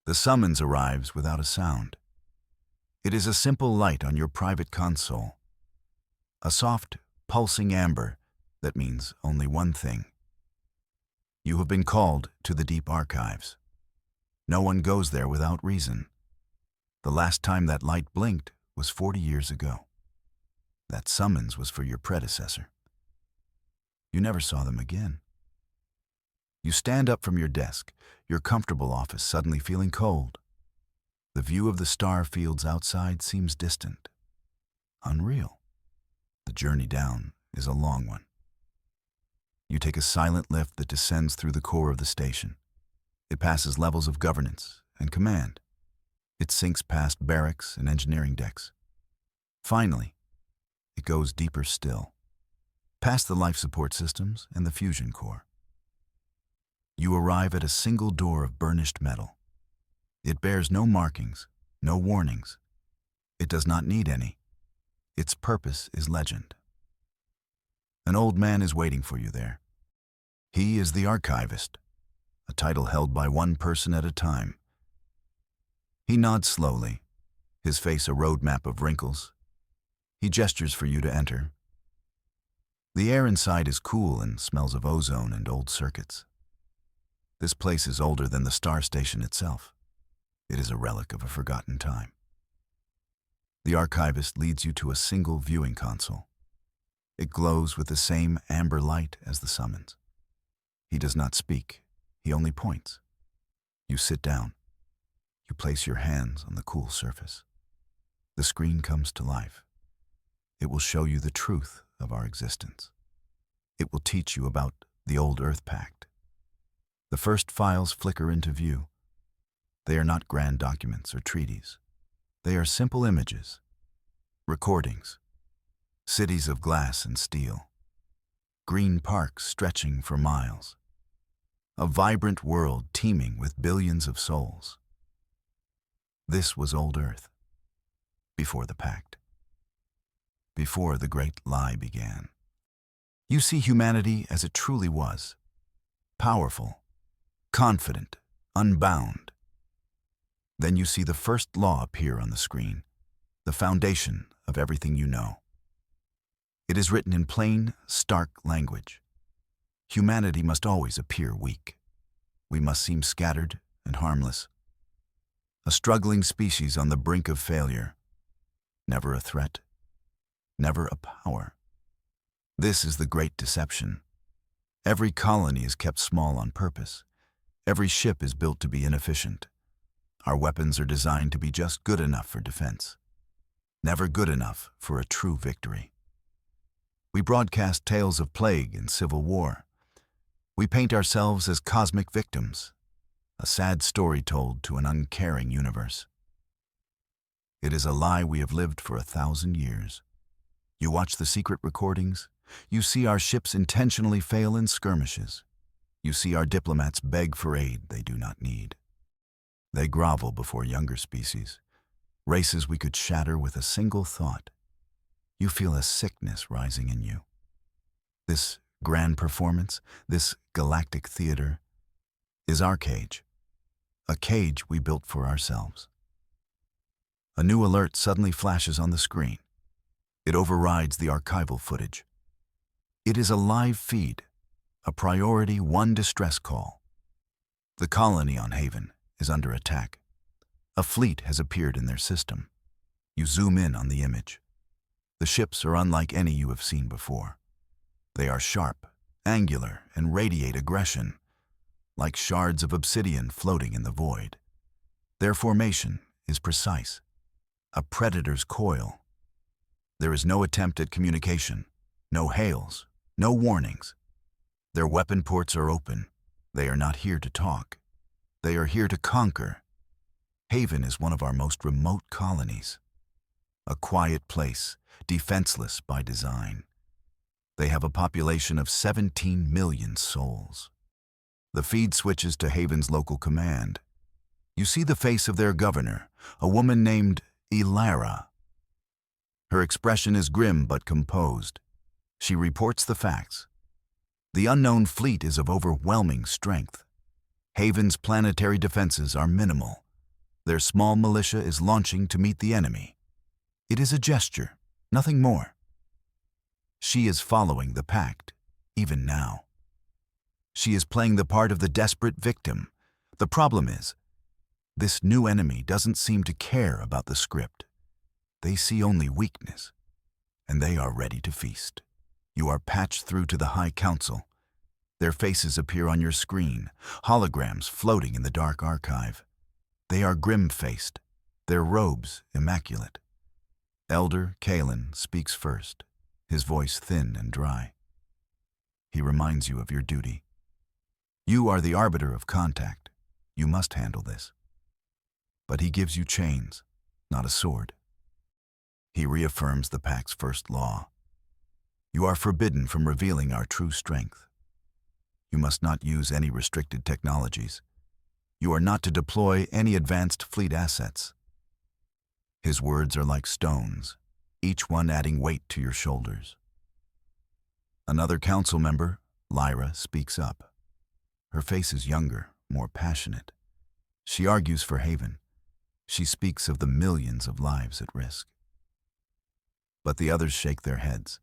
The summons arrives without a sound. It is a simple light on your private console. A soft, pulsing amber that means only one thing. You have been called to the deep archives. No one goes there without reason. The last time that light blinked was 40 years ago. That summons was for your predecessor. You never saw them again. You stand up from your desk, your comfortable office suddenly feeling cold. The view of the star fields outside seems distant, unreal. The journey down is a long one. You take a silent lift that descends through the core of the station. It passes levels of governance and command. It sinks past barracks and engineering decks. Finally, it goes deeper still, past the life support systems and the fusion core. You arrive at a single door of burnished metal. It bears no markings, no warnings. It does not need any. Its purpose is legend. An old man is waiting for you there. He is the archivist, a title held by one person at a time. He nods slowly, his face a roadmap of wrinkles. He gestures for you to enter. The air inside is cool and smells of ozone and old circuits. This place is older than the star station itself. It is a relic of a forgotten time. The archivist leads you to a single viewing console. It glows with the same amber light as the summons. He does not speak, he only points. You sit down. You place your hands on the cool surface. The screen comes to life. It will show you the truth of our existence. It will teach you about the Old Earth Pact. The first files flicker into view. They are not grand documents or treaties. They are simple images, recordings, cities of glass and steel, green parks stretching for miles, a vibrant world teeming with billions of souls. This was Old Earth, before the Pact, before the great lie began. You see humanity as it truly was, powerful, confident, unbound. Then you see the first law appear on the screen, the foundation of everything you know. It is written in plain, stark language. Humanity must always appear weak. We must seem scattered and harmless. A struggling species on the brink of failure. Never a threat, never a power. This is the great deception. Every colony is kept small on purpose. Every ship is built to be inefficient. Our weapons are designed to be just good enough for defense, never good enough for a true victory. We broadcast tales of plague and civil war. We paint ourselves as cosmic victims, a sad story told to an uncaring universe. It is a lie we have lived for 1,000 years. You watch the secret recordings. You see our ships intentionally fail in skirmishes. You see our diplomats beg for aid they do not need. They grovel before younger species, races we could shatter with a single thought. You feel a sickness rising in you. This grand performance, this galactic theater, is our cage, a cage we built for ourselves. A new alert suddenly flashes on the screen. It overrides the archival footage. It is a live feed, a priority 1 distress call. The colony on Haven is under attack. A fleet has appeared in their system. You zoom in on the image. The ships are unlike any you have seen before. They are sharp, angular, and radiate aggression, like shards of obsidian floating in the void. Their formation is precise, a predator's coil. There is no attempt at communication, no hails, no warnings. Their weapon ports are open. They are not here to talk. They are here to conquer. Haven is one of our most remote colonies. A quiet place, defenseless by design. They have a population of 17 million souls. The feed switches to Haven's local command. You see the face of their governor, a woman named Elara. Her expression is grim but composed. She reports the facts. The unknown fleet is of overwhelming strength. Haven's planetary defenses are minimal. Their small militia is launching to meet the enemy. It is a gesture, nothing more. She is following the pact, even now. She is playing the part of the desperate victim. The problem is, this new enemy doesn't seem to care about the script. They see only weakness, and they are ready to feast. You are patched through to the High Council. Their faces appear on your screen, holograms floating in the dark archive. They are grim-faced, their robes immaculate. Elder Kalen speaks first, his voice thin and dry. He reminds you of your duty. You are the arbiter of contact. You must handle this. But he gives you chains, not a sword. He reaffirms the Pact's first law. You are forbidden from revealing our true strength. You must not use any restricted technologies. You are not to deploy any advanced fleet assets. His words are like stones, each one adding weight to your shoulders. Another council member, Lyra, speaks up. Her face is younger, more passionate. She argues for Haven. She speaks of the millions of lives at risk. But the others shake their heads.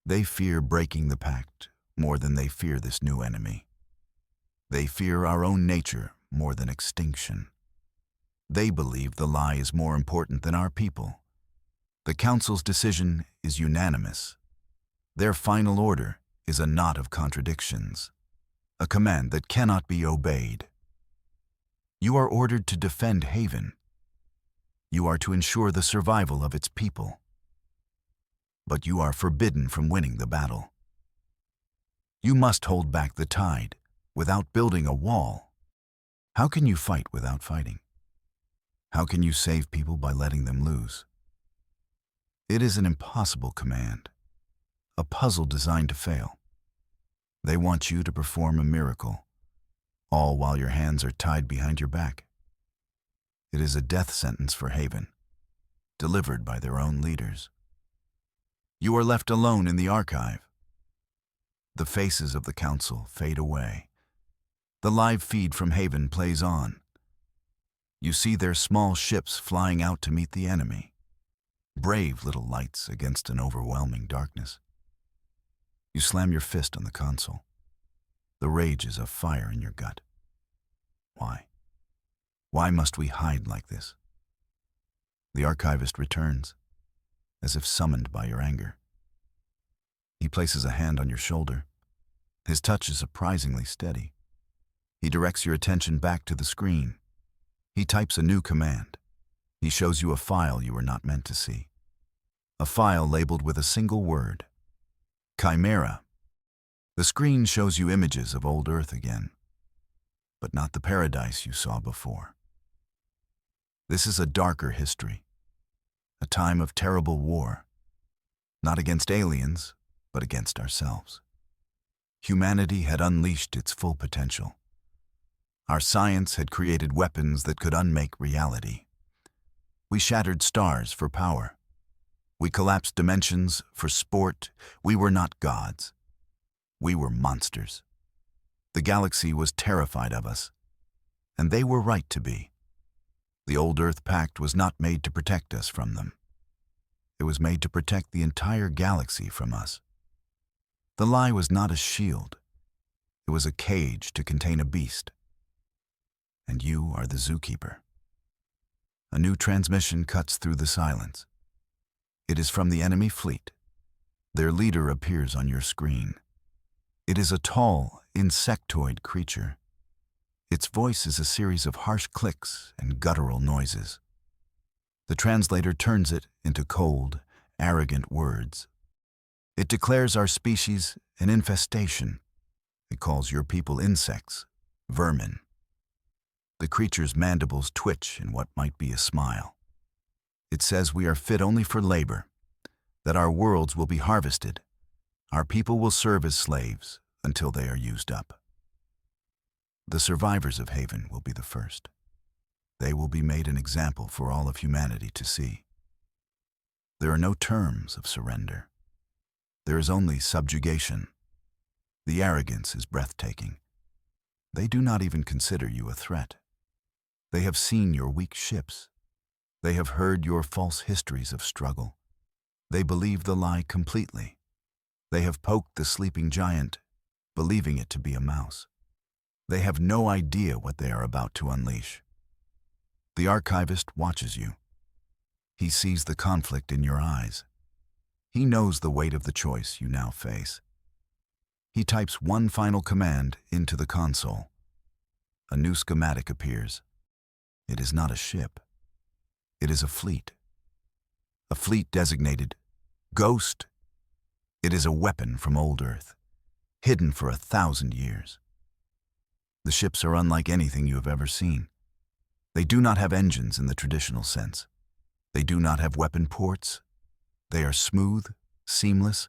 They fear breaking the pact more than they fear this new enemy. They fear our own nature more than extinction. They believe the lie is more important than our people. The Council's decision is unanimous. Their final order is a knot of contradictions, a command that cannot be obeyed. You are ordered to defend Haven. You are to ensure the survival of its people. But you are forbidden from winning the battle. You must hold back the tide without building a wall. How can you fight without fighting? How can you save people by letting them lose? It is an impossible command, a puzzle designed to fail. They want you to perform a miracle, all while your hands are tied behind your back. It is a death sentence for Haven, delivered by their own leaders. You are left alone in the archive. The faces of the council fade away. The live feed from Haven plays on. You see their small ships flying out to meet the enemy. Brave little lights against an overwhelming darkness. You slam your fist on the console. The rage is a fire in your gut. Why? Why must we hide like this? The archivist returns, as if summoned by your anger. He places a hand on your shoulder. His touch is surprisingly steady. He directs your attention back to the screen. He types a new command. He shows you a file you were not meant to see. A file labeled with a single word: Chimera. The screen shows you images of Old Earth again, but not the paradise you saw before. This is a darker history, a time of terrible war, not against aliens, but against ourselves. Humanity had unleashed its full potential. Our science had created weapons that could unmake reality. We shattered stars for power. We collapsed dimensions for sport. We were not gods. We were monsters. The galaxy was terrified of us, and they were right to be. The Old Earth Pact was not made to protect us from them. It was made to protect the entire galaxy from us. The lie was not a shield. It was a cage to contain a beast. And you are the zookeeper. A new transmission cuts through the silence. It is from the enemy fleet. Their leader appears on your screen. It is a tall, insectoid creature. Its voice is a series of harsh clicks and guttural noises. The translator turns it into cold, arrogant words. It declares our species an infestation. It calls your people insects, vermin. The creature's mandibles twitch in what might be a smile. It says we are fit only for labor, that our worlds will be harvested. Our people will serve as slaves until they are used up. The survivors of Haven will be the first. They will be made an example for all of humanity to see. There are no terms of surrender. There is only subjugation. The arrogance is breathtaking. They do not even consider you a threat. They have seen your weak ships. They have heard your false histories of struggle. They believe the lie completely. They have poked the sleeping giant, believing it to be a mouse. They have no idea what they are about to unleash. The archivist watches you. He sees the conflict in your eyes. He knows the weight of the choice you now face. He types one final command into the console. A new schematic appears. It is not a ship. It is a fleet. A fleet designated Ghost. It is a weapon from Old Earth, hidden for 1,000 years. The ships are unlike anything you have ever seen. They do not have engines in the traditional sense. They do not have weapon ports. They are smooth, seamless,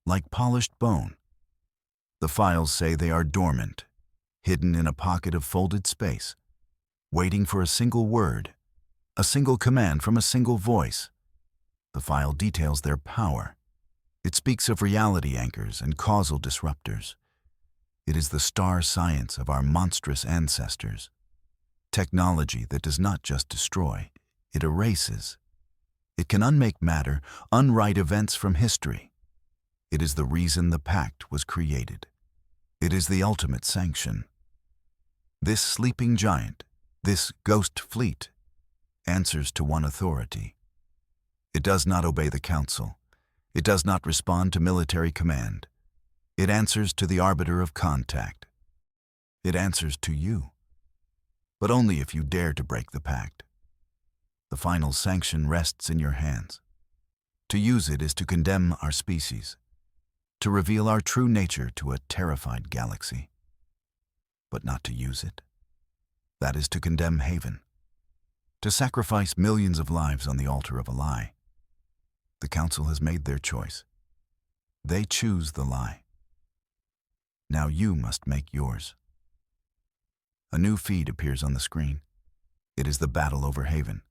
like polished bone. The files say they are dormant, hidden in a pocket of folded space, waiting for a single word, a single command from a single voice. The file details their power. It speaks of reality anchors and causal disruptors. It is the star science of our monstrous ancestors. Technology that does not just destroy, it erases. It can unmake matter, unwrite events from history. It is the reason the pact was created. It is the ultimate sanction. This sleeping giant, this ghost fleet, answers to one authority. It does not obey the council. It does not respond to military command. It answers to the arbiter of contact. It answers to you. But only if you dare to break the pact. The final sanction rests in your hands. To use it is to condemn our species, to reveal our true nature to a terrified galaxy. But not to use it. That is to condemn Haven, to sacrifice millions of lives on the altar of a lie. The Council has made their choice. They choose the lie. Now you must make yours. A new feed appears on the screen. It is the battle over Haven.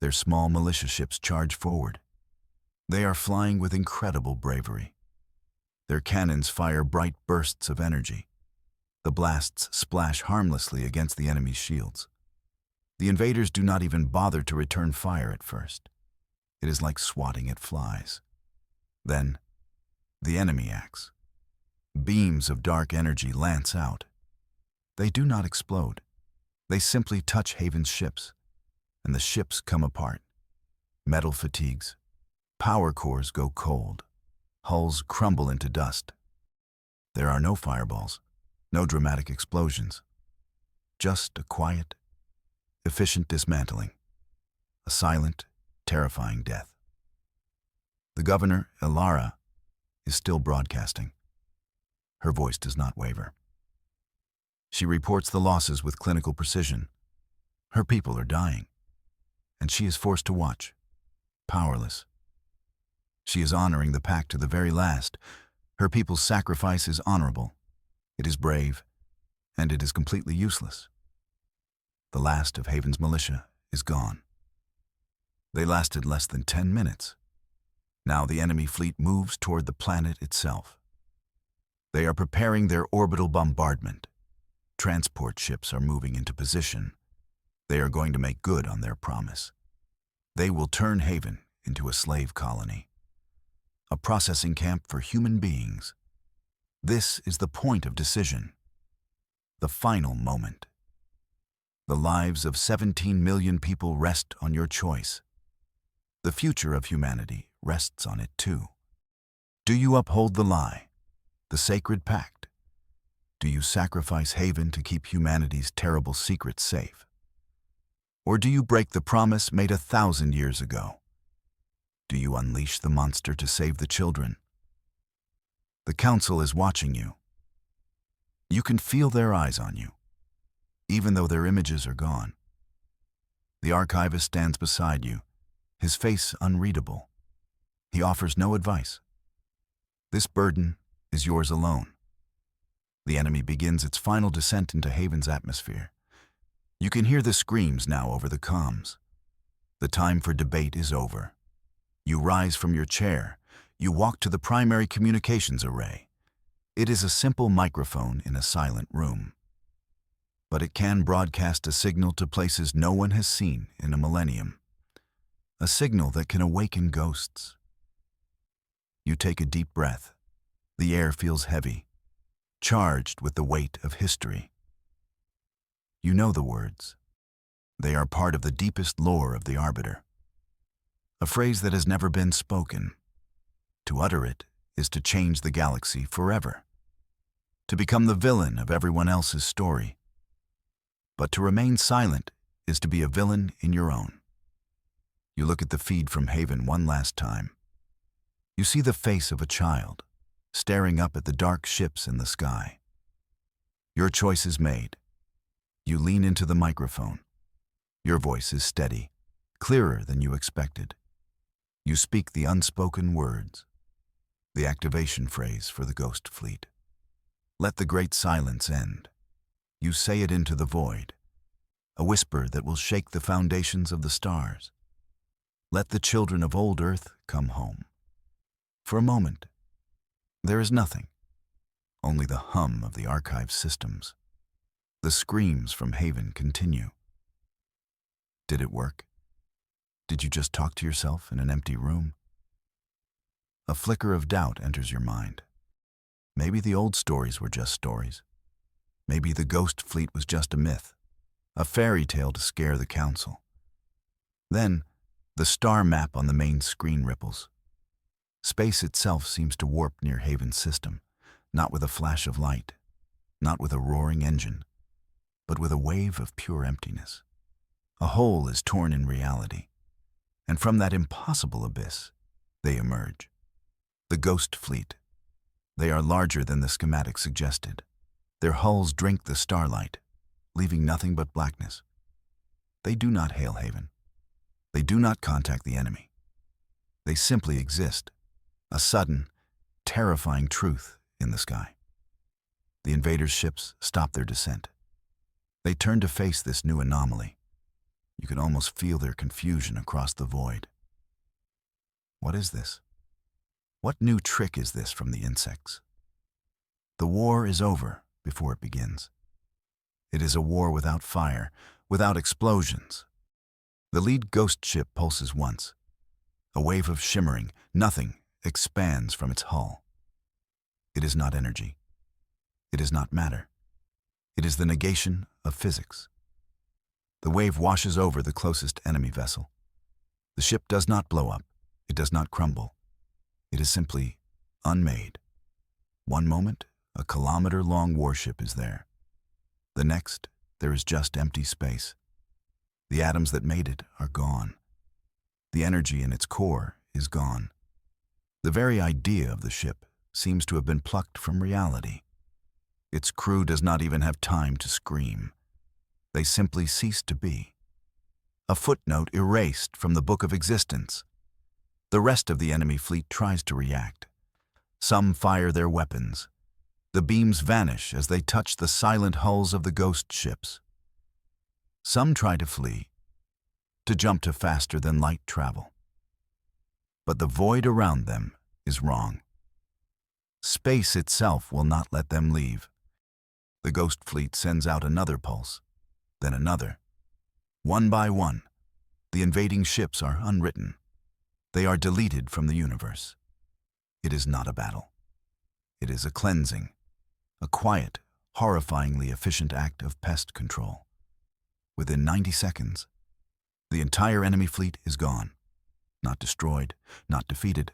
Their small militia ships charge forward. They are flying with incredible bravery. Their cannons fire bright bursts of energy. The blasts splash harmlessly against the enemy's shields. The invaders do not even bother to return fire at first. It is like swatting at flies. Then, the enemy acts. Beams of dark energy lance out. They do not explode. They simply touch Haven's ships, and the ships come apart. Metal fatigues. Power cores go cold. Hulls crumble into dust. There are no fireballs, no dramatic explosions. Just a quiet, efficient dismantling. A silent, terrifying death. The governor, Ilara, is still broadcasting. Her voice does not waver. She reports the losses with clinical precision. Her people are dying, and she is forced to watch, powerless. She is honoring the pact to the very last. Her people's sacrifice is honorable. It is brave, and it is completely useless. The last of Haven's militia is gone. They lasted less than 10 minutes. Now the enemy fleet moves toward the planet itself. They are preparing their orbital bombardment. Transport ships are moving into position. They are going to make good on their promise. They will turn Haven into a slave colony, a processing camp for human beings. This is the point of decision, the final moment. The lives of 17 million people rest on your choice. The future of humanity rests on it too. Do you uphold the lie, the sacred pact? Do you sacrifice Haven to keep humanity's terrible secrets safe? Or do you break the promise made 1,000 years ago? Do you unleash the monster to save the children? The Council is watching you. You can feel their eyes on you, even though their images are gone. The archivist stands beside you, his face unreadable. He offers no advice. This burden is yours alone. The enemy begins its final descent into Haven's atmosphere. You can hear the screams now over the comms. The time for debate is over. You rise from your chair. You walk to the primary communications array. It is a simple microphone in a silent room. but it can broadcast a signal to places no one has seen in a millennium. A signal that can awaken ghosts. You take a deep breath. The air feels heavy, charged with the weight of history. You know the words. They are part of the deepest lore of the Arbiter. A phrase that has never been spoken. To utter it is to change the galaxy forever. To become the villain of everyone else's story. But to remain silent is to be a villain in your own. You look at the feed from Haven one last time. You see the face of a child, staring up at the dark ships in the sky. Your choice is made. You lean into the microphone. Your voice is steady, clearer than you expected. You speak the unspoken words, the activation phrase for the Ghost Fleet. Let the great silence end. You say it into the void, a whisper that will shake the foundations of the stars. Let the children of Old Earth come home. For a moment, there is nothing, only the hum of the archive systems. The screams from Haven continue. Did it work? Did you just talk to yourself in an empty room? A flicker of doubt enters your mind. Maybe the old stories were just stories. Maybe the Ghost Fleet was just a myth, a fairy tale to scare the Council. Then, the star map on the main screen ripples. Space itself seems to warp near Haven's system, not with a flash of light, not with a roaring engine, but with a wave of pure emptiness. A hole is torn in reality, and from that impossible abyss, they emerge. The Ghost Fleet. They are larger than the schematic suggested. Their hulls drink the starlight, leaving nothing but blackness. They do not hail Haven. They do not contact the enemy. They simply exist, a sudden, terrifying truth in the sky. The invaders' ships stop their descent. They turn to face this new anomaly. You can almost feel their confusion across the void. What is this? What new trick is this from the insects? The war is over before it begins. It is a war without fire, without explosions. The lead ghost ship pulses once. A wave of shimmering, nothing, expands from its hull. It is not energy. It is not matter. It is the negation of physics. The wave washes over the closest enemy vessel. The ship does not blow up. It does not crumble. It is simply unmade. One moment, a kilometer-long warship is there. The next, there is just empty space. The atoms that made it are gone. The energy in its core is gone. The very idea of the ship seems to have been plucked from reality. Its crew does not even have time to scream. They simply cease to be. A footnote erased from the book of existence. The rest of the enemy fleet tries to react. Some fire their weapons. The beams vanish as they touch the silent hulls of the ghost ships. Some try to flee, to jump to faster-than-light travel. But the void around them is wrong. Space itself will not let them leave. The Ghost Fleet sends out another pulse, then another. One by one, the invading ships are unwritten. They are deleted from the universe. It is not a battle. It is a cleansing, a quiet, horrifyingly efficient act of pest control. Within 90 seconds, the entire enemy fleet is gone. Not destroyed, not defeated,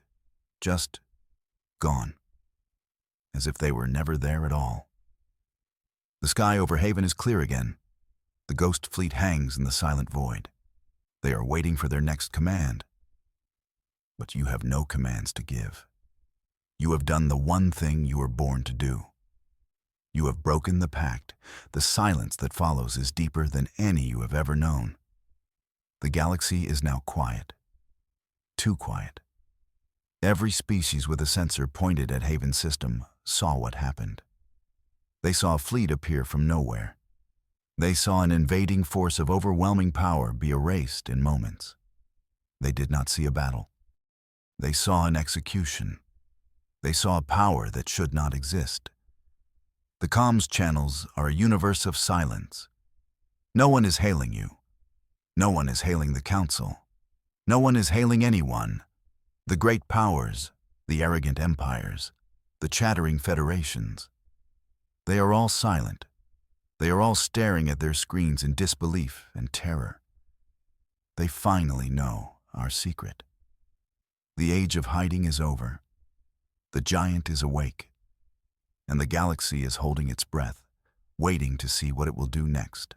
just gone. As if they were never there at all. The sky over Haven is clear again. The Ghost Fleet hangs in the silent void. They are waiting for their next command. But you have no commands to give. You have done the one thing you were born to do. You have broken the pact. The silence that follows is deeper than any you have ever known. The galaxy is now quiet. Too quiet. Every species with a sensor pointed at Haven's system saw what happened. They saw a fleet appear from nowhere. They saw an invading force of overwhelming power be erased in moments. They did not see a battle. They saw an execution. They saw a power that should not exist. The comms channels are a universe of silence, No one is hailing you. No one is hailing the Council. No one is hailing anyone. The great powers, the arrogant empires, the chattering federations. They are all silent. They are all staring at their screens in disbelief and terror. They finally know our secret. The age of hiding is over. The giant is awake, and the galaxy is holding its breath, waiting to see what it will do next.